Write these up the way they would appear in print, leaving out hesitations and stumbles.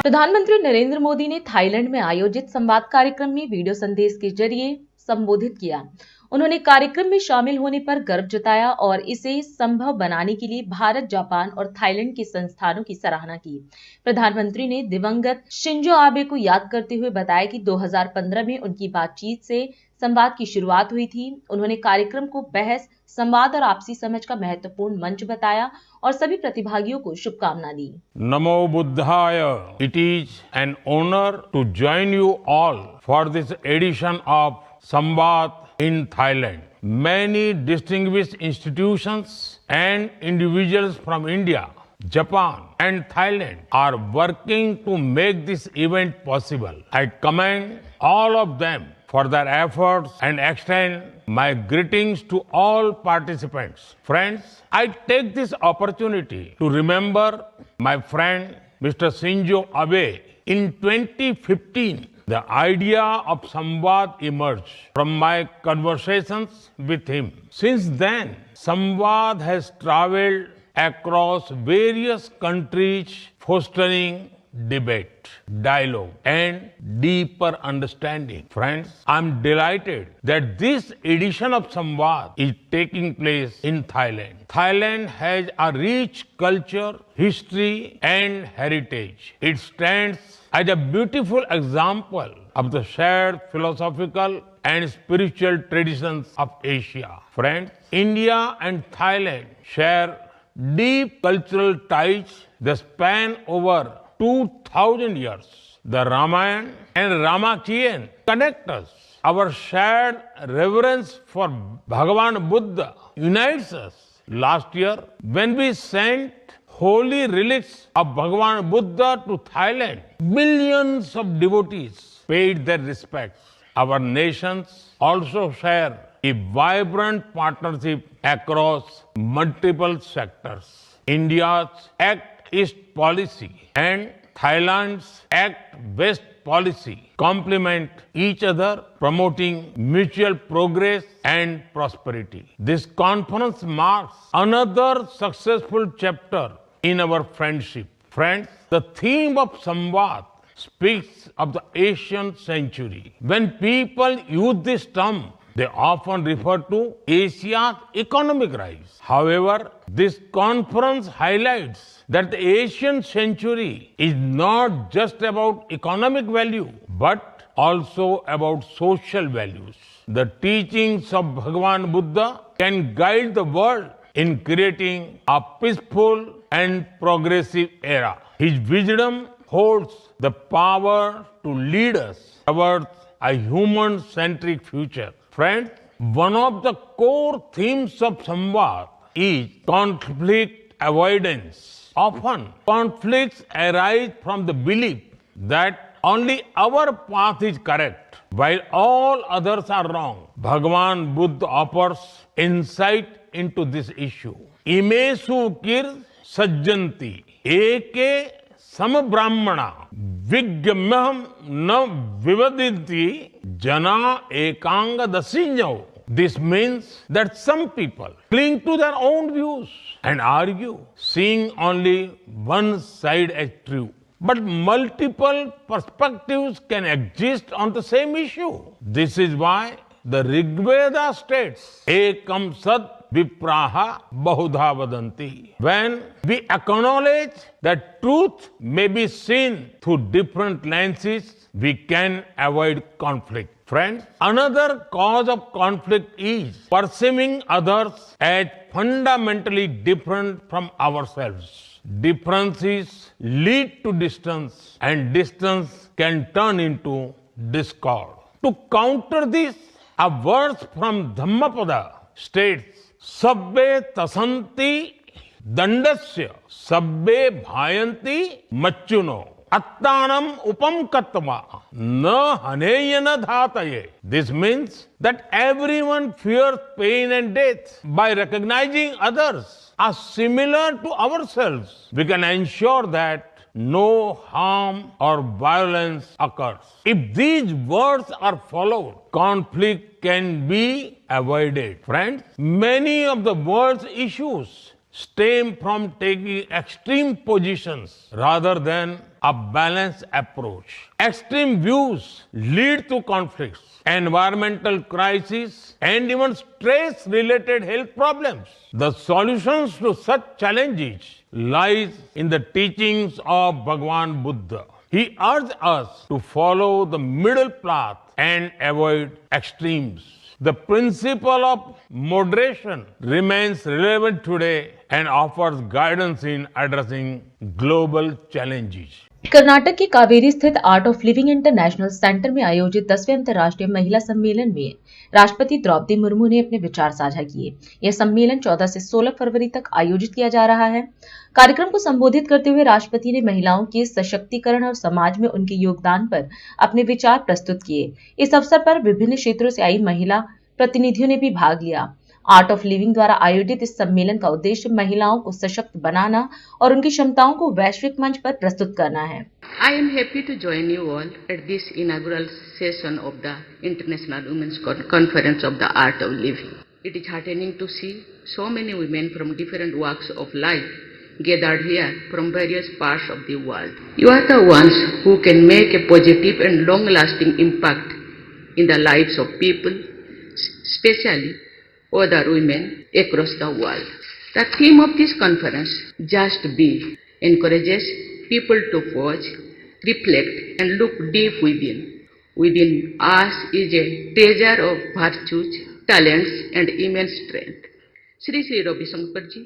प्रधानमंत्री नरेंद्र मोदी ने थाईलैंड में आयोजित संवाद कार्यक्रम में वीडियो संदेश के जरिए संबोधित किया। उन्होंने कार्यक्रम में शामिल होने पर गर्व जताया और इसे संभव बनाने के लिए भारत, जापान और थाईलैंड के संस्थानों की सराहना की। प्रधानमंत्री ने दिवंगत शिंजो आबे को याद करते हुए बताया कि 2015 में उनकी बातचीत से संवाद की शुरुआत हुई थी। उन्होंने कार्यक्रम को बहस, संवाद और आपसी समझ का महत्वपूर्ण मंच बताया और सभी प्रतिभागियों को शुभकामना दी। नमो बुद्धाय। It is an honor to join you all for this edition of Samvad in Thailand. Many distinguished institutions and individuals from India, Japan and Thailand are working to make this event possible. I commend all of them for their efforts and extend my greetings to all participants. Friends, I take this opportunity to remember my friend Mr. Shinzo Abe. In 2015, the idea of Samvad emerged from my conversations with him. Since then, Samvad has traveled across various countries, fostering debate, dialogue, and deeper understanding. Friends, I'm delighted that this edition of Samvad is taking place in Thailand. Thailand has a rich culture, history, and heritage. It stands as a beautiful example of the shared philosophical and spiritual traditions of Asia. Friends, India and Thailand share deep cultural ties that span over 2000 years. The Ramayana and Ramakien connect us. Our shared reverence for Bhagavan Buddha unites us. Last year, when we sent holy relics of Bhagavan Buddha to Thailand, millions of devotees paid their respects. Our nations also share a vibrant partnership across multiple sectors. India's Act East policy and Thailand's Act West policy complement each other, promoting mutual progress and prosperity. This conference marks another successful chapter in our friendship. Friends, the theme of Samvad speaks of the Asian century. When people use this term, they often refer to Asia's economic rise. However, this conference highlights that the Asian century is not just about economic value, but also about social values. The teachings of Bhagavan Buddha can guide the world in creating a peaceful and progressive era. His wisdom holds the power to lead us towards a human-centric future. Friends, one of the core themes of Samvad is conflict avoidance. Often, conflicts arise from the belief that only our path is correct, while all others are wrong. Bhagavan Buddha offers insight into this issue. Imesu kir sajjanti eke sambrahmana vigyamyam na vivadinti jana ekanga dasinyo. This means that some people cling to their own views and argue, seeing only one side as true. But multiple perspectives can exist on the same issue. This is why the Rig Veda states, Ekam Sat Vipraha Bahudha Vadanti. When we acknowledge that truth may be seen through different lenses, we can avoid conflict. Friends, another cause of conflict is perceiving others as fundamentally different from ourselves. Differences lead to distance, and distance can turn into discord. To counter this, a verse from Dhammapada states, Sabbe tasanti dandasya, sabbe bhayanti machuno. Attanam upam kattva, na haneyana dhataye. This means that everyone fears pain and death. By recognizing others as similar to ourselves, we can ensure that no harm or violence occurs. If these words are followed, conflict can be avoided. Friends, many of the world's issues stem from taking extreme positions rather than a balanced approach. Extreme views lead to conflicts, environmental crises, and even stress-related health problems. The solutions to such challenges lies in the teachings of Bhagwan Buddha. He urged us to follow the middle path and avoid extremes. The principle of moderation remains relevant today and offers guidance in addressing global challenges. Karnataka के कावेरी स्थित art of living international centre में आयोजित 10वें अंतर्राष्ट्रीय महिला सम्मेलन में राष्ट्रपति द्रौपदी मुर्मू ने अपने विचार साझा किए। यह सम्मेलन 14 से 16 फरवरी तक आयोजित किया जा रहा है। कार्यक्रम को संबोधित करते हुए राष्ट्रपति ने महिलाओं के सशक्तिकरण और समाज में उनके योगदान पर अपने विचार प्रस्तुत किए। इस अवसर पर विभिन्न क्षेत्रों से आई महिला प्रतिनिधियों ने भी भाग लिया। आर्ट ऑफ लिविंग द्वारा आयोजित इस सम्मेलन का उद्देश्य महिलाओं को सशक्त बनाना और उनकी क्षमताओं को वैश्विक मंच पर प्रस्तुत करना है। I am happy to join you all at this inaugural session of the International Women's Conference of the Art of Living. It is heartening to see so many women from different walks of life gathered here from various parts of the world. You are the ones who can make a positive and long-lasting impact in the lives of people, especially other women across the world. The theme of this conference, Just Be, encourages people to pause, reflect and look deep within. Within us is a treasure of virtues, talents and immense strength. Sri Ravi Shankarji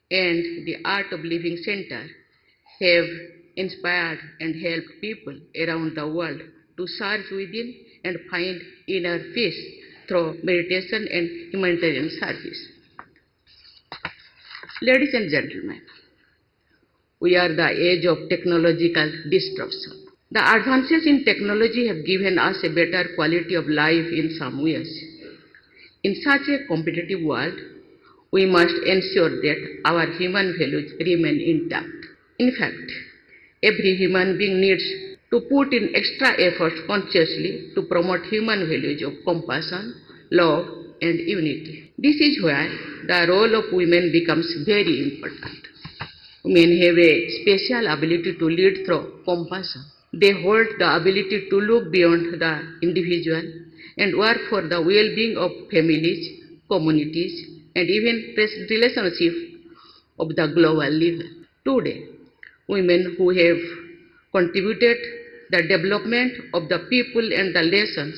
and the Art of Living Center have inspired and helped people around the world to search within and find inner peace through meditation and humanitarian service. Ladies and gentlemen, we are the age of technological disruption. The advances in technology have given us a better quality of life in some ways. In such a competitive world, we must ensure that our human values remain intact. In fact, every human being needs to put in extra effort consciously to promote human values of compassion, love, and unity. This is where the role of women becomes very important. Women have a special ability to lead through compassion. They hold the ability to look beyond the individual and work for the well-being of families, communities, and even relationships of the global level. Today, women who have contributed the development of the people and the nations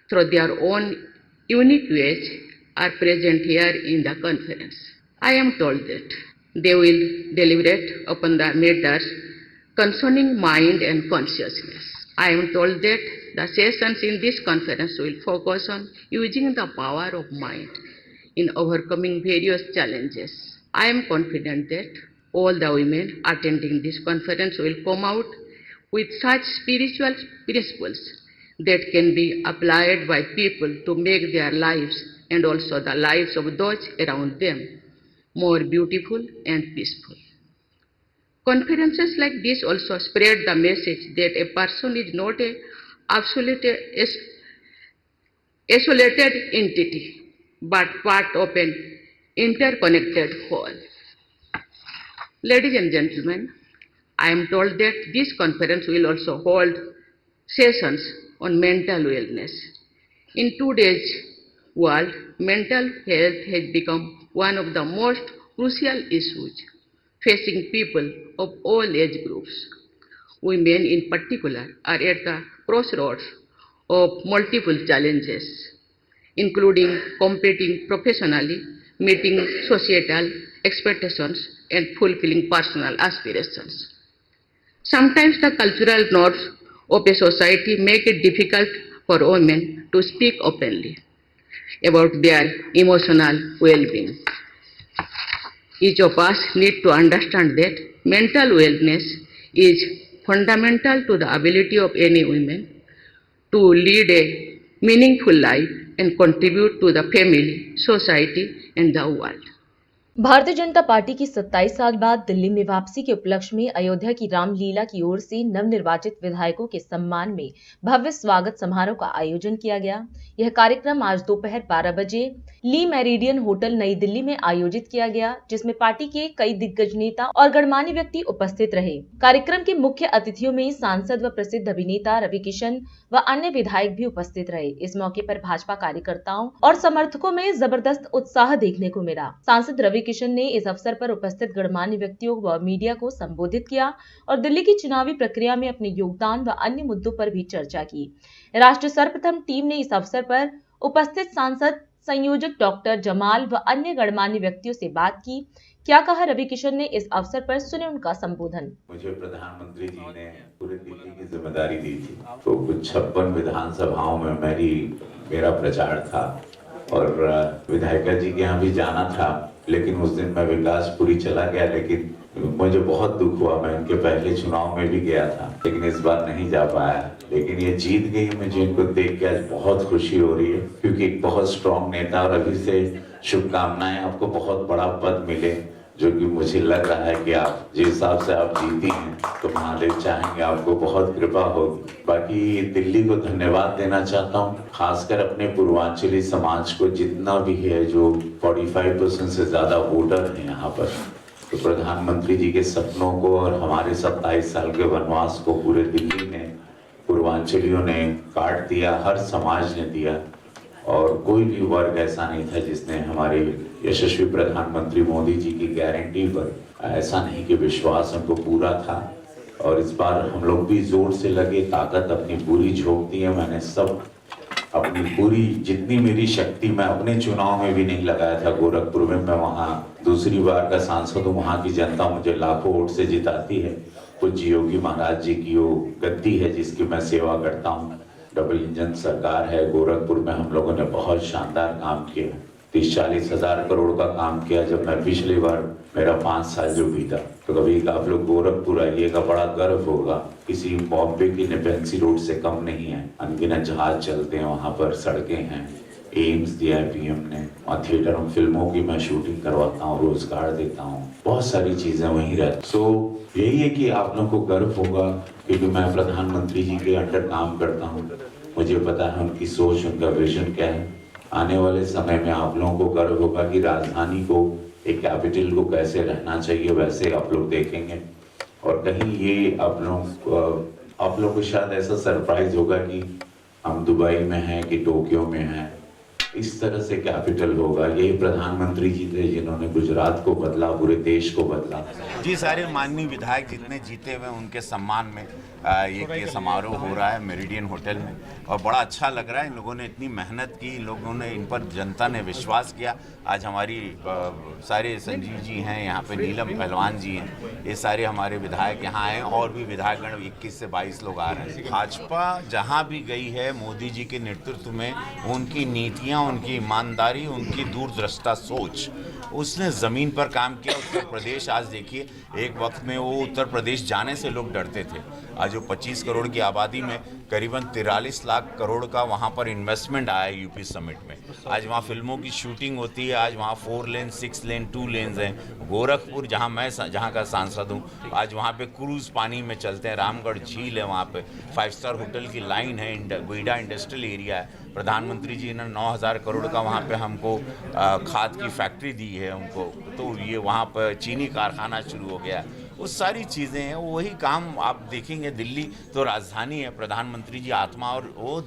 through their own unique ways are present here in the conference. I am told that they will deliberate upon the matters concerning mind and consciousness. I am told that the sessions in this conference will focus on using the power of mind in overcoming various challenges. I am confident that all the women attending this conference will come out with such spiritual principles that can be applied by people to make their lives and also the lives of those around them more beautiful and peaceful. Conferences like this also spread the message that a person is not an isolated entity, but part of an interconnected whole. Ladies and gentlemen, I am told that this conference will also hold sessions on mental wellness. In today's world, mental health has become one of the most crucial issues facing people of all age groups. Women in particular are at the crossroads of multiple challenges, including competing professionally, meeting societal expectations, and fulfilling personal aspirations. Sometimes the cultural norms of a society make it difficult for women to speak openly about their emotional well-being. Each of us needs to understand that mental wellness is fundamental to the ability of any woman to lead a meaningful life and contribute to the family, society, and the world. Bharatiya Janata party की 27 साल बाद दिल्ली में वापसी के उपलक्ष्य में अयोध्या की रामलीला की ओर से नवनिर्वाचित विधायकों के सम्मान में भव्य स्वागत समारोह का आयोजन किया गया। यह कार्यक्रम आज दोपहर 12 बजे ली मेरिडियन होटल नई दिल्ली में आयोजित किया गया, जिसमें पार्टी के कई दिग्गज नेता और गणमान्य व्यक्ति उपस्थित रहे। कार्यक्रम के मुख्य अतिथियों में सांसद व प्रसिद्ध अभिनेता रवि किशन व अन्य विधायक भी उपस्थित रहे। इस मौके पर भाजपा कार्यकर्ताओं और समर्थकों में जबरदस्त उत्साह देखने को मिला। सांसद रवि किशन ने इस अवसर पर उपस्थित गणमान्य व्यक्तियों व मीडिया को संबोधित किया और दिल्ली की चुनावी प्रक्रिया में अपने योगदान व अन्य मुद्दों पर भी चर्चा की। राष्ट्र सर्वप्रथम टीम ने इस अवसर पर उपस्थित सांसद, संयोजक डॉक्टर जमाल व अन्य गणमान्य व्यक्तियों से बात की। क्या कहा रवि किशन ने इस अवसर पर, सुने उनका संबोधन। मुझे प्रधानमंत्री जी ने पूरे दिल्ली की जिम्मेदारी दी थी, तो कुछ 56 विधानसभाओं में मेरा प्रचार था और विधायिका जी के यहाँ भी जाना था, लेकिन उस दिन मैं विकासपुरी चला गया। लेकिन मुझे बहुत दुख हुआ, मैं इनके पहले चुनाव में भी गया था लेकिन इस बार नहीं जा पाया। लेकिन ये जीत गई, मुझे इनको देख के आज बहुत खुशी हो रही है, क्योंकि एक बहुत स्ट्रॉन्ग नेता, और अभी से शुभकामनाएं, आपको बहुत बड़ा पद मिले, जो कि मुझे लग रहा है कि आप जिस हिसाब से आप जीती हैं तो महादेव चाहेंगे आपको बहुत कृपा होगी। बाकी दिल्ली को धन्यवाद देना चाहता हूँ, खासकर अपने पूर्वांचली समाज को, जितना भी है, जो 45% से ज्यादा वोटर हैं यहाँ पर। तो प्रधानमंत्री जी के सपनों को और हमारे 27 साल के वनवास को पूरे दिल्ली ने, पूर्वांचलियों ने काट दिया, हर समाज ने दिया, और कोई भी वर्ग ऐसा नहीं था जिसने हमारे यशस्वी प्रधानमंत्री मोदी जी की गारंटी पर ऐसा नहीं कि विश्वास उनको पूरा था। और इस बार हम लोग भी जोर से लगे, ताकत अपनी पूरी झोंक दी है। मैंने सब अपनी पूरी, जितनी मेरी शक्ति, मैं अपने चुनाव में भी नहीं लगाया था गोरखपुर में, मैं वहाँ दूसरी बार का सांसद हूँ, वहाँ की जनता मुझे लाखों वोट से जिताती है। कुछ योगी महाराज जी की वो गद्दी है जिसकी मैं सेवा करता हूँ। डबल इंजन सरकार है, गोरखपुर में हम लोगों ने बहुत शानदार काम किया, 30-40 हजार करोड़ का काम किया। जब मैं पिछली बार, मेरा 5 साल जो बीता, तो कभी आप लोग गोरखपुर आइएगा, बड़ा गर्व होगा। किसी बॉम्बे की नेपेंसी रोड से कम नहीं है, अनगिनत जहाज चलते हैं वहाँ पर, सड़कें हैं, एम्स दिया है पीएम ने, और थिएटर में फिल्मों की मैं शूटिंग करवाता हूँ, रोजगार देता हूँ, बहुत सारी चीजें वहीं रहती। सो यही है कि आप लोगों को गर्व होगा, क्योंकि मैं प्रधानमंत्री जी के अंडर काम करता हूँ, मुझे पता है उनकी सोच, उनका विजन क्या है। आने वाले समय में आप लोगों को गर्व होगा कि राजधानी को, एक कैपिटल को कैसे रहना चाहिए, वैसे आप लोग देखेंगे। और कहीं ये आप लोग को शायद ऐसा सरप्राइज होगा कि हम दुबई में हैं कि टोक्यो में हैं, इस तरह से कैपिटल होगा। यही प्रधानमंत्री जी थे जिन्होंने गुजरात को बदला, पूरे देश को बदला। जी, सारे माननीय विधायक जितने जीते हुए उनके सम्मान में ये समारोह हो रहा है मेरिडियन होटल में, और बड़ा अच्छा लग रहा है। इन लोगों ने इतनी मेहनत की, इन लोगों ने, इन पर जनता ने विश्वास किया। आज हमारी सारे संजीव जी हैं यहाँ पे, नीलम पहलवान जी हैं, ये सारे हमारे विधायक यहाँ आए, और भी विधायकगण 21 से 22 लोग आ रहे हैं। भाजपा जहाँ भी गई है मोदी जी के नेतृत्व में, उनकी नीतियाँ, उनकी ईमानदारी, उनकी दूरदृष्टा सोच, उसने ज़मीन पर काम किया। उत्तर प्रदेश आज देखिए, एक वक्त में वो उत्तर प्रदेश जाने से लोग डरते थे, आज वो 25 करोड़ की आबादी में करीबन 43 लाख करोड़ का वहाँ पर इन्वेस्टमेंट आया यूपी समिट में। आज वहाँ फिल्मों की शूटिंग होती है, आज वहाँ 4 लेन, 6 लेन, 2 लेन्स हैं। गोरखपुर जहाँ का सांसद हूँ, आज वहाँ पे क्रूज़ पानी में चलते हैं, रामगढ़ झील है, वहाँ पे 5 स्टार होटल की लाइन है, गोइडा इंडस्ट्रियल एरिया है। प्रधानमंत्री जी ने 9,000 करोड़ का वहाँ पे हमको खाद की फैक्ट्री दी है उनको, तो ये वहाँ पर चीनी कारखाना शुरू हो गया। वो सारी चीज़ें हैं, वही काम आप देखेंगे। दिल्ली तो राजधानी है, प्रधानमंत्री जी आत्मा, और वो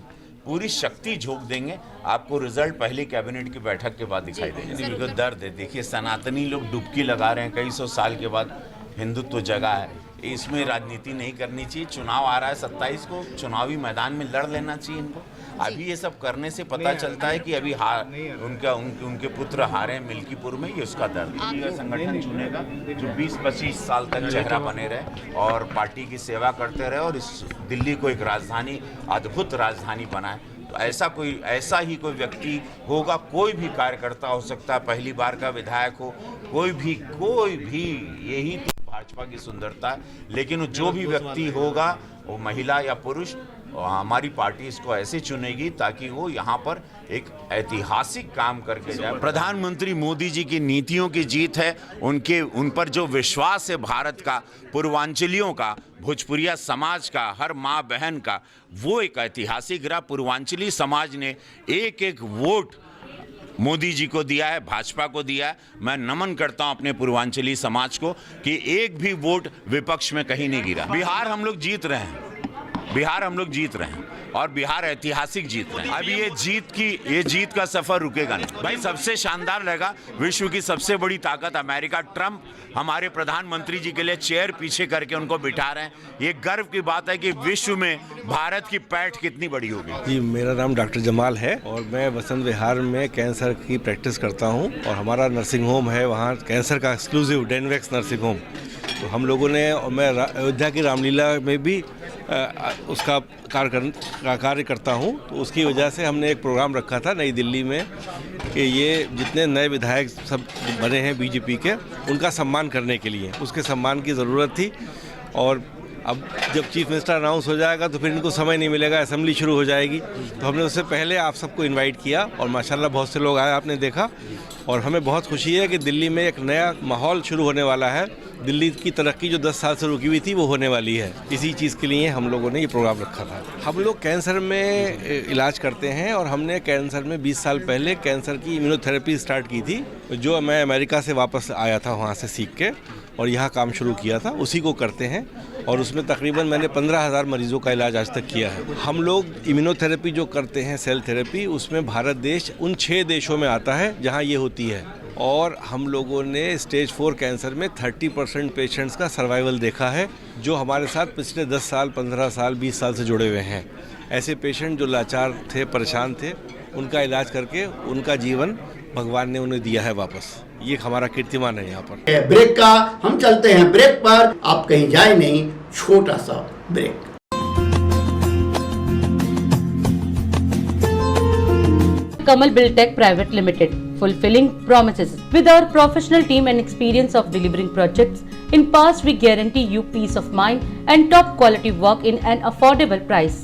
पूरी शक्ति झोंक देंगे। आपको रिजल्ट पहली कैबिनेट की बैठक के बाद दिखाई देंगे। क्योंकि दर्द है, देखिए सनातनी लोग डुबकी लगा रहे हैं, कई सौ साल के बाद हिंदुत्व जगा है, इसमें राजनीति नहीं करनी चाहिए। चुनाव आ रहा है 27 को, चुनावी मैदान में लड़ लेना चाहिए इनको। अभी ये सब करने से पता चलता है कि अभी उनके पुत्र हारे मिल्कीपुर में, ये उसका दर्द है। संगठन चुनेगा जो 20-25 साल तक चेहरा बने रहे और पार्टी की सेवा करते रहे, और इस दिल्ली को एक राजधानी, अद्भुत राजधानी बनाए। तो ऐसा ही कोई व्यक्ति होगा, कोई भी कार्यकर्ता हो सकता है, पहली बार का विधायक हो, कोई भी, यही भाजपा की सुंदरता है। लेकिन जो भी व्यक्ति होगा, वो महिला या पुरुष, हमारी पार्टी इसको ऐसे चुनेगी ताकि वो यहाँ पर एक ऐतिहासिक काम करके जाए। प्रधानमंत्री मोदी जी की नीतियों की जीत है, उन पर जो विश्वास है भारत का, पूर्वांचलियों का, भोजपुरिया समाज का, हर माँ बहन का, वो एक ऐतिहासिक रहा। पूर्वांचली समाज ने एक एक वोट मोदी जी को दिया है, भाजपा को दिया है। मैं नमन करता हूं अपने पूर्वांचली समाज को कि एक भी वोट विपक्ष में कहीं नहीं गिरा। बिहार हम लोग जीत रहे हैं, बिहार हम लोग जीत रहे हैं और बिहार ऐतिहासिक जीत रहे हैं। अभी ये जीत का सफर रुकेगा नहीं भाई। सबसे शानदार रहेगा, विश्व की सबसे बड़ी ताकत अमेरिका, ट्रंप हमारे प्रधानमंत्री जी के लिए चेयर पीछे करके उनको बिठा रहे हैं। ये गर्व की बात है कि विश्व में भारत की पैठ कितनी बड़ी होगी। जी, मेरा नाम डॉक्टर जमाल है और मैं वसंत विहार में कैंसर की प्रैक्टिस करता हूं और हमारा नर्सिंग होम है, वहां कैंसर का एक्सक्लूसिव डेनवेक्स नर्सिंग होम। तो हम लोगों ने, और मैं अयोध्या की रामलीला में भी उसका कार्य करता हूं, तो उसकी वजह से हमने एक प्रोग्राम रखा था नई दिल्ली में कि ये जितने नए विधायक सब बने हैं बीजेपी के, उनका सम्मान करने के लिए, उसके सम्मान की ज़रूरत थी। और अब जब चीफ मिनिस्टर अनाउंस हो जाएगा तो फिर इनको समय नहीं मिलेगा, असेंबली शुरू हो जाएगी, तो हमने उससे पहले आप सबको इनवाइट किया और माशाल्लाह बहुत से लोग आए, आपने देखा। और हमें बहुत खुशी है कि दिल्ली में एक नया माहौल शुरू होने वाला है। दिल्ली की तरक्की जो 10 साल से रुकी हुई थी वो होने वाली है। इसी चीज़ के लिए हम लोगों ने ये प्रोग्राम रखा था। हम लोग कैंसर में इलाज करते हैं और हमने कैंसर में 20 साल पहले कैंसर की इम्यूनोथेरेपी स्टार्ट की थी, जो मैं अमेरिका से वापस आया था वहाँ से सीख के और यहाँ काम शुरू किया था, उसी को करते हैं। और उसमें तकरीबन मैंने 15,000 मरीजों का इलाज आज तक किया है। हम लोग इम्यूनोथेरेपी जो करते हैं, सेल थेरेपी, उसमें भारत देश उन 6 देशों में आता है जहाँ ये होती है। और हम लोगों ने स्टेज 4 कैंसर में 30% पेशेंट्स का सर्वाइवल देखा है, जो हमारे साथ पिछले 10 साल, 15 साल, 20 साल से जुड़े हुए हैं। ऐसे पेशेंट जो लाचार थे, परेशान थे, उनका इलाज करके उनका जीवन भगवान ने उन्हें दिया है वापस। ये हमारा कीर्तिमान है यहाँ पर। ब्रेक का हम चलते हैं ब्रेक पर, आप कहीं जाए नहीं, छोटा सा break. Kamal Buildtech Private Limited, fulfilling promises. With our professional team and experience of delivering projects, in past we guarantee you peace of mind and top quality work in an affordable price.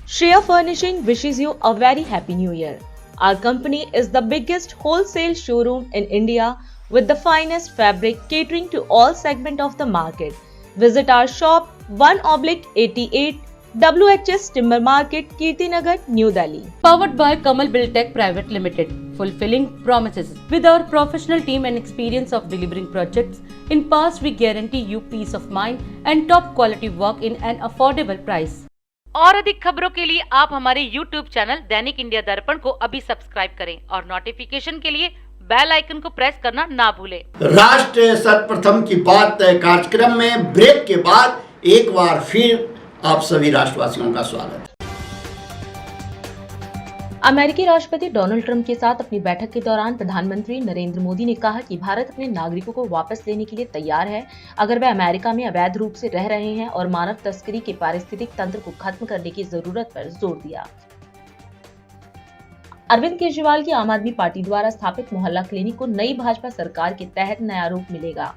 Shreya Furnishing wishes you a very happy new year. Our company is the biggest wholesale showroom in India with the finest fabric catering to all segments of the market. Visit our shop 1/88 WHS Timber Market, Kirtinagar, New Delhi. Powered by Kamal Buildtech Private Limited, fulfilling promises. With our professional team and experience of delivering projects, in past we guarantee you peace of mind and top quality work in an affordable price. और अधिक खबरों के लिए आप हमारे YouTube channel दैनिक India दर्पण को अभी सब्सक्राइब करें और नोटिफिकेशन के लिए बेल आइकन को प्रेस करना ना भूलें। राष्ट्र सर्वप्रथम की बात कार्यक्रम में ब्रेक के बाद एक बार फिर आप सभी राष्ट्रवासियों का स्वागत है। अमेरिकी राष्ट्रपति डोनाल्ड ट्रंप के साथ अपनी बैठक के दौरान प्रधानमंत्री नरेंद्र मोदी ने कहा कि भारत अपने नागरिकों को वापस लेने के लिए तैयार है अगर वे अमेरिका में अवैध रूप से रह रहे हैं और मानव तस्करी के पारिस्थितिक तंत्र को खत्म करने की जरूरत पर जोर दिया। अरविंद केजरीवाल की आम आदमी पार्टी द्वारा स्थापित मोहल्ला क्लिनिक को नई भाजपा सरकार के तहत नया रूप मिलेगा।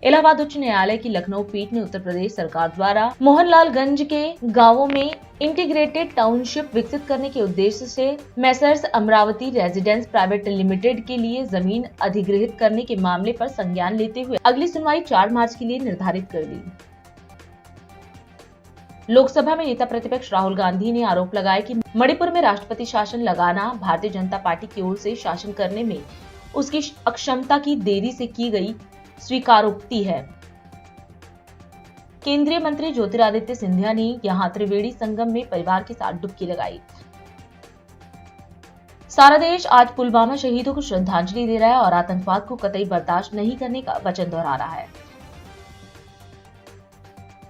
इलाहाबाद उच्च न्यायालय की लखनऊ पीठ ने उत्तर प्रदेश सरकार द्वारा मोहनलालगंज के गांवों में इंटीग्रेटेड टाउनशिप विकसित करने के उद्देश्य से Messrs Amravati residence private limited के लिए जमीन अधिग्रहित करने के मामले पर संज्ञान लेते हुए अगली सुनवाई 4 मार्च के लिए निर्धारित कर दी। लोकसभा में नेता प्रतिपक्ष राहुल गांधी ने आरोप लगाया कि मणिपुर में राष्ट्रपति शासन लगाना भारतीय जनता पार्टी की ओर से शासन करने में उसकी अक्षमता की देरी से की गई स्वीकारोक्ति है। केंद्रीय मंत्री ज्योतिरादित्य सिंधिया ने यहां त्रिवेणी संगम में परिवार के साथ डुबकी लगाई। सारा देश आज पुलवामा शहीदों को श्रद्धांजलि दे रहा है और आतंकवाद को कतई बर्दाश्त नहीं करने का वचन दोहरा रहा है।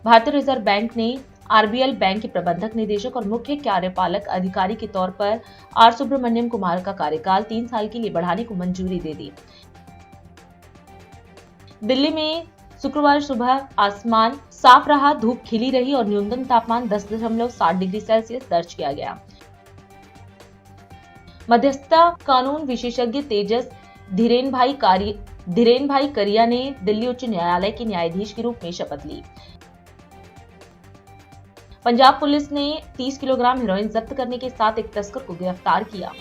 भारतीय रिजर्व बैंक ने आरबीएल बैंक के प्रबंधक निदेशक और मुख्य कार्यपालक अधिकारी के तौर पर आर सुब्रमण्यम कुमार का कार्यकाल 3 साल के लिए बढ़ाने को मंजूरी दे दी। दिल्ली में शुक्रवार सुबह आसमान साफ रहा, धूप खिली रही और न्यूनतम तापमान 10.7 डिग्री सेल्सियस दर्ज किया गया। मध्यस्थता कानून विशेषज्ञ तेजस धीरेन भाई करिया ने दिल्ली उच्च न्यायालय के न्यायाधीश के रूप में शपथ ली। पंजाब पुलिस ने 30 किलोग्राम हेरोइन जब्त करने के साथ एक तस्कर को गिरफ्तार किया।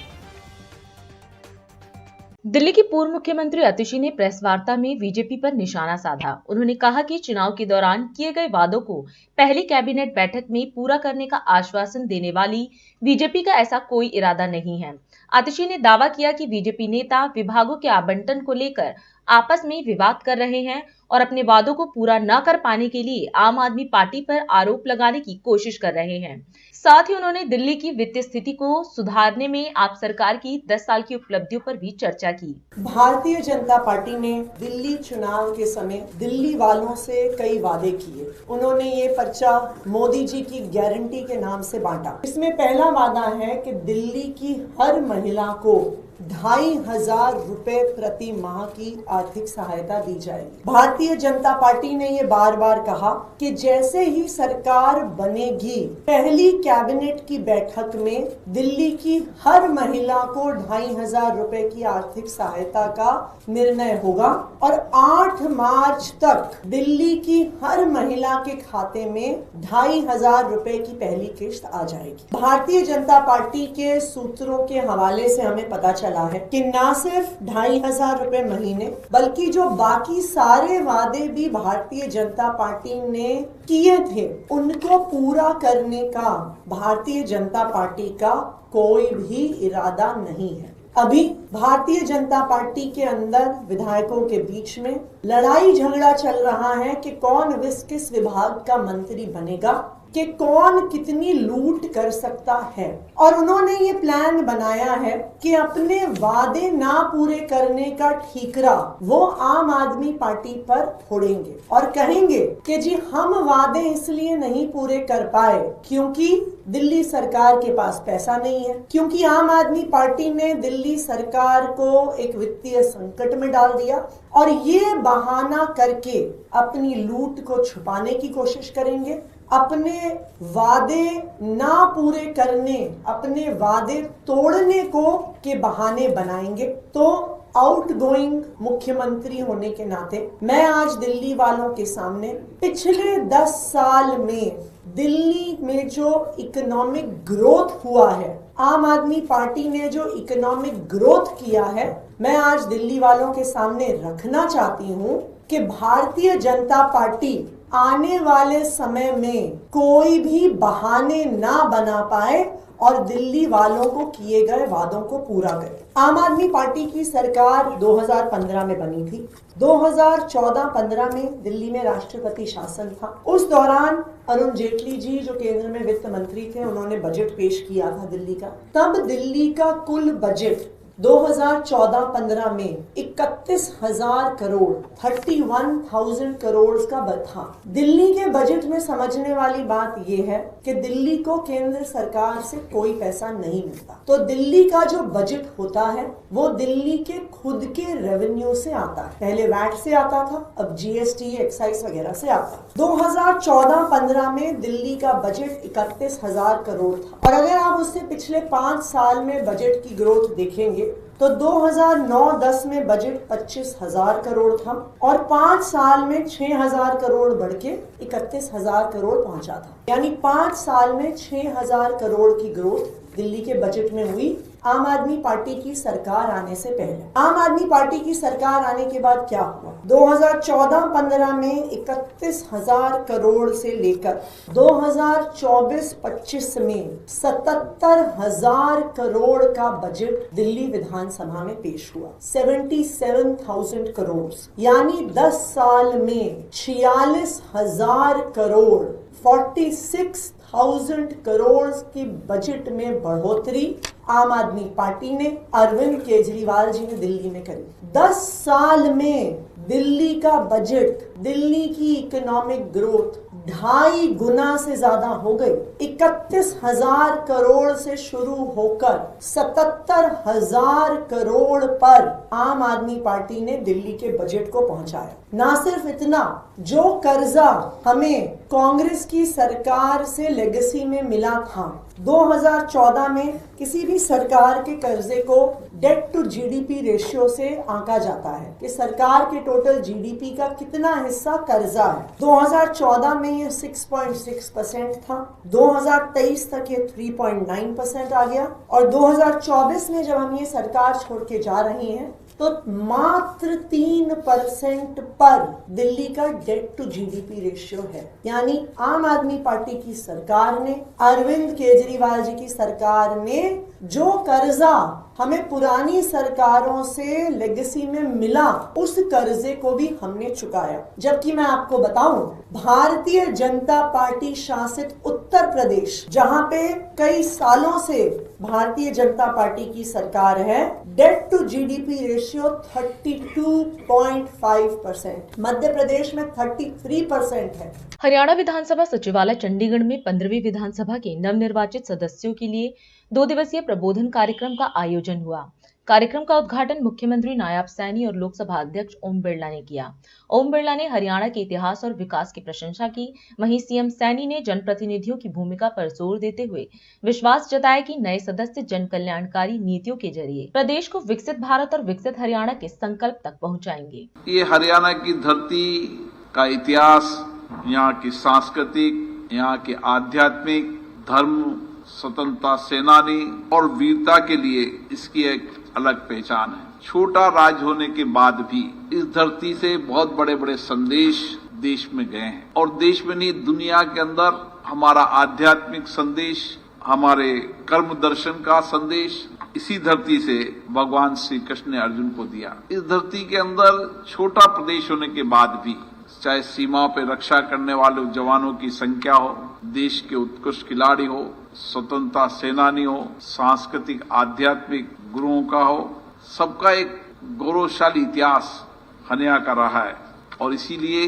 दिल्ली की पूर्व मुख्यमंत्री अतिशी ने प्रेस वार्ता में बीजेपी पर निशाना साधा। उन्होंने कहा कि चुनाव के दौरान किए गए वादों को पहली कैबिनेट बैठक में पूरा करने का आश्वासन देने वाली बीजेपी का ऐसा कोई इरादा नहीं है। अतिशी ने दावा किया कि बीजेपी नेता विभागों के आवंटन को लेकर आपस में विवाद कर रहे हैं और अपने वादों को पूरा न कर पाने के लिए आम आदमी पार्टी पर आरोप लगाने की कोशिश कर रहे हैं। साथ ही उन्होंने दिल्ली की वित्तीय स्थिति को सुधारने में आप सरकार की 10 साल की उपलब्धियों पर भी चर्चा की। भारतीय जनता पार्टी ने दिल्ली चुनाव के समय दिल्ली वालों से कई वादे किए। उन्होंने ये पर्चा मोदी जी की गारंटी के नाम से बांटा। इसमें पहला वादा है कि दिल्ली की हर महिला को 2,500 रुपए प्रति माह की आर्थिक सहायता दी जाएगी। भारतीय जनता पार्टी ने ये बार बार कहा कि जैसे ही सरकार बनेगी पहली कैबिनेट की बैठक में दिल्ली की हर महिला को 2,500 रुपए की आर्थिक सहायता का निर्णय होगा और 8 मार्च तक दिल्ली की हर महिला के खाते में 2,500 रुपए की पहली किश्त आ जाएगी। भारतीय जनता पार्टी के सूत्रों के हवाले से हमें पता चला है कि न सिर्फ 2,500 रुपए महीने बल्कि जो बाकी सारे वादे भी भारतीय जनता पार्टी ने किए थे उनको पूरा करने का भारतीय जनता पार्टी का कोई भी इरादा नहीं है। अभी भारतीय जनता पार्टी के अंदर विधायकों के बीच में लड़ाई झगड़ा चल रहा है कि कौन किस विभाग का मंत्री बनेगा, कि कौन कितनी लूट कर सकता है। और उन्होंने ये प्लान बनाया है कि अपने वादे ना पूरे करने का ठीकरा वो आम आदमी पार्टी पर फोड़ेंगे और कहेंगे कि जी हम वादे इसलिए नहीं पूरे कर पाए क्योंकि दिल्ली सरकार के पास पैसा नहीं है, क्योंकि आम आदमी पार्टी ने दिल्ली सरकार को एक वित्तीय संकट में डाल दिया और ये बहाना करके अपनी लूट को छुपाने की कोशिश करेंगे, अपने वादे ना पूरे करने, अपने वादे तोड़ने को के बहाने बनाएंगे। तो आउटगोइंग मुख्यमंत्री होने के नाते मैं आज दिल्ली वालों के सामने पिछले 10 साल में दिल्ली में जो इकोनॉमिक ग्रोथ हुआ है, आम आदमी पार्टी ने जो इकोनॉमिक ग्रोथ किया है, मैं आज दिल्ली वालों के सामने रखना चाहती हूँ कि भारतीय जनता पार्टी आने वाले समय में कोई भी बहाने ना बना पाए और दिल्ली वालों को किए गए वादों को पूरा करे। आम आदमी पार्टी की सरकार 2015 में बनी थी। 2014-15 में दिल्ली में राष्ट्रपति शासन था। उस दौरान अरुण जेटली जी जो केंद्र में वित्त मंत्री थे, उन्होंने बजट पेश किया था दिल्ली का। तब दिल्ली का कुल बजट 2014-15 में 31,000 करोड़ 31,000 करोड़ का था। दिल्ली के बजट में समझने वाली बात यह है कि दिल्ली को केंद्र सरकार से कोई पैसा नहीं मिलता, तो दिल्ली का जो बजट होता है वो दिल्ली के खुद के रेवेन्यू से आता है। पहले वैट से आता था, अब जीएसटी एक्साइज वगैरह से आता है। 2014-15 में दिल्ली का बजट 31,000 करोड़ था और अगर आप उससे पिछले 5 साल में बजट की ग्रोथ देखेंगे तो 2009-10 में बजट 25,000 करोड़ था और 5 साल में 6,000 करोड़ बढ़ के 31,000 करोड़ पहुंचा था। यानी 5 साल में 6,000 करोड़ की ग्रोथ दिल्ली के बजट में हुई आम आदमी पार्टी की सरकार आने से पहले। आम आदमी पार्टी की सरकार आने के बाद क्या हुआ? 2014-15 में 31,000 करोड़ से लेकर 2024-25 में 77,000 करोड़ का बजट दिल्ली विधानसभा में पेश हुआ। 77,000 करोड़ यानी 10 साल में 46,000 करोड़ 46,000 करोड़ की बजट में बढ़ोतरी आम आदमी पार्टी ने, अरविंद केजरीवाल जी ने दिल्ली में करी। 10 साल में दिल्ली का बजट, दिल्ली की इकोनॉमिक ग्रोथ 2.5 गुना से ज्यादा हो गई। 31,000 करोड़ से शुरू होकर 77,000 करोड़ पर आम आदमी पार्टी ने दिल्ली के बजट को पहुंचाया। ना सिर्फ इतना, जो कर्जा हमें कांग्रेस की सरकार से लेगेसी में मिला था 2014 में किसी भी सरकार के कर्जे को डेट टू जीडीपी रेशियो से आंका जाता है कि सरकार के टोटल जीडीपी का कितना हिस्सा कर्जा है। 2014 में ये 6.6% था, 2023 तक ये 3.9% आ गया और 2024 में जब हम ये सरकार छोड़ के जा रहे हैं तो मात्र 3% पर दिल्ली का डेट टू जीडीपी रेशियो है। यानी आम आदमी पार्टी की सरकार ने, अरविंद केजरीवाल जी की सरकार ने जो कर्जा हमें पुरानी सरकारों से लेगेसी में मिला, उस कर्जे को भी हमने चुकाया। जबकि मैं आपको बताऊं, भारतीय जनता पार्टी शासित उत्तर प्रदेश, जहां पे कई सालों से भारतीय जनता पार्टी की सरकार है, date to GDP ratio 32.5%, Madhya Pradesh में 33% है। हरियाणा विधानसभा सचिवालय चंडीगढ़ में 15वीं विधानसभा के नवनिर्वाचित सदस्यों के लिए 2 दिवसीय प्रबोधन कार्यक्रम का आयोजन हुआ। कार्यक्रम का उद्घाटन मुख्यमंत्री नायब सैनी और लोकसभा अध्यक्ष ओम बिरला ने किया। ओम बिरला ने हरियाणा के इतिहास और विकास की प्रशंसा की। वहीं सीएम सैनी ने जनप्रतिनिधियों की भूमिका पर जोर देते हुए विश्वास जताया कि नए सदस्य जन कल्याणकारी नीतियों के जरिए प्रदेश को विकसित भारत और विकसित हरियाणा के संकल्प तक पहुँचाएंगे। ये हरियाणा की धरती का इतिहास, यहाँ की सांस्कृतिक, यहाँ के आध्यात्मिक, धर्म, स्वतंत्रता सेनानी और वीरता के लिए इसकी एक अलग पहचान है। छोटा राज्य होने के बाद भी इस धरती से बहुत बड़े बड़े संदेश देश में गए हैं और देश में नहीं, दुनिया के अंदर हमारा आध्यात्मिक संदेश, हमारे कर्म दर्शन का संदेश इसी धरती से भगवान श्री कृष्ण ने अर्जुन को दिया। इस धरती के अंदर छोटा प्रदेश होने के बाद भी चाहे सीमाओं पर रक्षा करने वाले जवानों की संख्या हो, देश के उत्कृष्ट खिलाड़ी हो, स्वतंत्रता सेनानी हो, सांस्कृतिक आध्यात्मिक गुरुओं का हो, सबका एक गौरवशाली इतिहास हरियाणा का रहा है और इसीलिए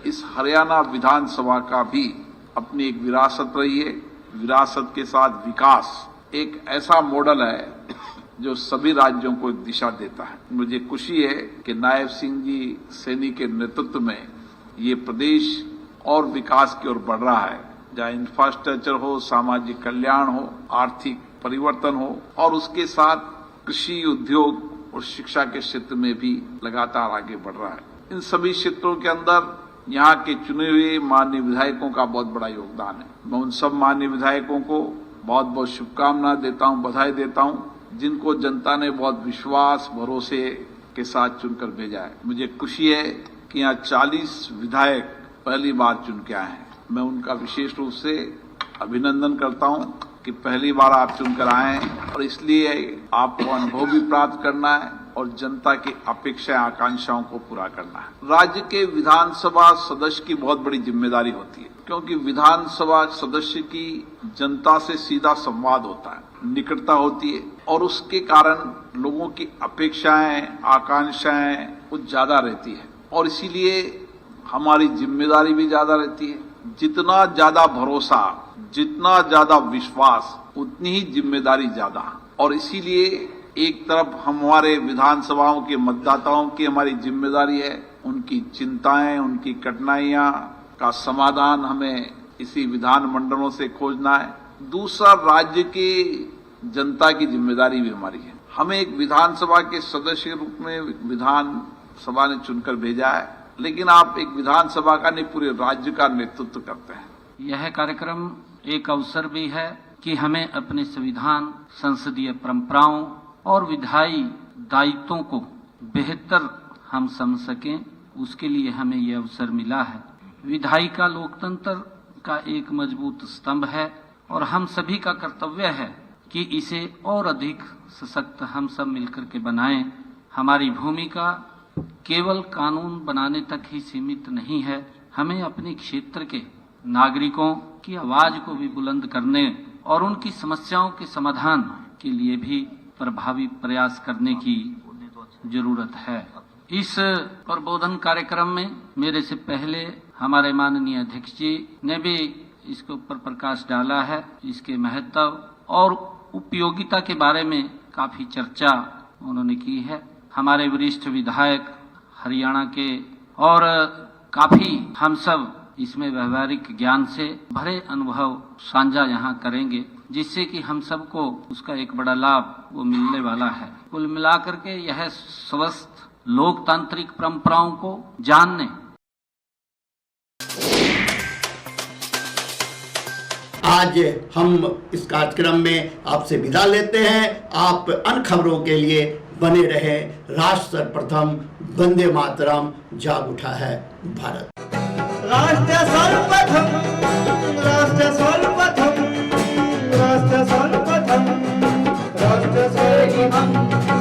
इस हरियाणा विधानसभा का भी अपनी एक विरासत रही है। विरासत के साथ विकास एक ऐसा मॉडल है जो सभी राज्यों को एक दिशा देता है। मुझे खुशी है कि नायब सिंह जी सैनी के नेतृत्व में ये प्रदेश और विकास की ओर बढ़ रहा है, जहाँ इंफ्रास्ट्रक्चर हो, सामाजिक कल्याण हो, आर्थिक परिवर्तन हो और उसके साथ कृषि, उद्योग और शिक्षा के क्षेत्र में भी लगातार आगे बढ़ रहा है। इन सभी क्षेत्रों के अंदर यहाँ के चुने हुए माननीय विधायकों का बहुत बड़ा योगदान है। मैं उन सब माननीय विधायकों को बहुत बहुत शुभकामनाएं देता हूँ, बधाई देता हूँ, जिनको जनता ने बहुत विश्वास, भरोसे के साथ चुनकर भेजा है। मुझे खुशी है कि यहाँ 40 विधायक पहली बार चुन के आए हैं। मैं उनका विशेष रूप से अभिनंदन करता हूं कि पहली बार आप चुनकर आए हैं और इसलिए आपको अनुभव भी प्राप्त करना है और जनता की अपेक्षा आकांक्षाओं को पूरा करना है। राज्य के विधानसभा सदस्य की बहुत बड़ी जिम्मेदारी होती है, क्योंकि विधानसभा सदस्य की जनता से सीधा संवाद होता है, निकटता होती है और उसके कारण लोगों की अपेक्षाएं, आकांक्षाएं कुछ ज्यादा रहती है और इसीलिए हमारी जिम्मेदारी भी ज्यादा रहती है। जितना ज्यादा भरोसा, जितना ज्यादा विश्वास, उतनी ही जिम्मेदारी ज्यादा। और इसीलिए एक तरफ हमारे विधानसभाओं के मतदाताओं की हमारी जिम्मेदारी है, उनकी चिंताएं, उनकी कठिनाइयां का समाधान हमें इसी विधान मंडलों से खोजना है। दूसरा, राज्य की जनता की जिम्मेदारी भी हमारी है। हमें एक विधानसभा के सदस्य के रूप में विधानसभा ने चुनकर भेजा है, लेकिन आप एक विधानसभा का नहीं, पूरे राज्य का नेतृत्व करते हैं। यह कार्यक्रम एक अवसर भी है कि हमें अपने संविधान, संसदीय परंपराओं और विधायी दायित्वों को बेहतर हम समझ सकें, उसके लिए हमें यह अवसर मिला है। विधायी का लोकतंत्र का एक मजबूत स्तंभ है और हम सभी का कर्तव्य है कि इसे और अधिक सशक्त हम सब मिलकर के बनाएं। हमारी भूमिका केवल कानून बनाने तक ही सीमित नहीं है, हमें अपने क्षेत्र के नागरिकों की आवाज को भी बुलंद करने और उनकी समस्याओं के समाधान के लिए भी प्रभावी प्रयास करने की जरूरत है। इस प्रबोधन कार्यक्रम में मेरे से पहले हमारे माननीय अध्यक्ष जी ने भी इसके ऊपर प्रकाश डाला है। इसके महत्व और उपयोगिता के बारे में काफी चर्चा उन्होंने की है। हमारे वरिष्ठ विधायक हरियाणा के और काफी हम सब इसमें व्यवहारिक ज्ञान से भरे अनुभव साझा यहाँ करेंगे। जिससे कि हम सबको उसका एक बड़ा लाभ वो मिलने वाला है। कुल मिलाकर के यह स्वस्थ लोकतांत्रिक परंपराओं को जानने, आज हम इस कार्यक्रम में आपसे विदा लेते हैं। आप अन्य खबरों के लिए बने रहे। राष्ट्र सर्वप्रथम, वंदे मातरम, जाग उठा है भारत। राष्ट्र सर्वप्रथम।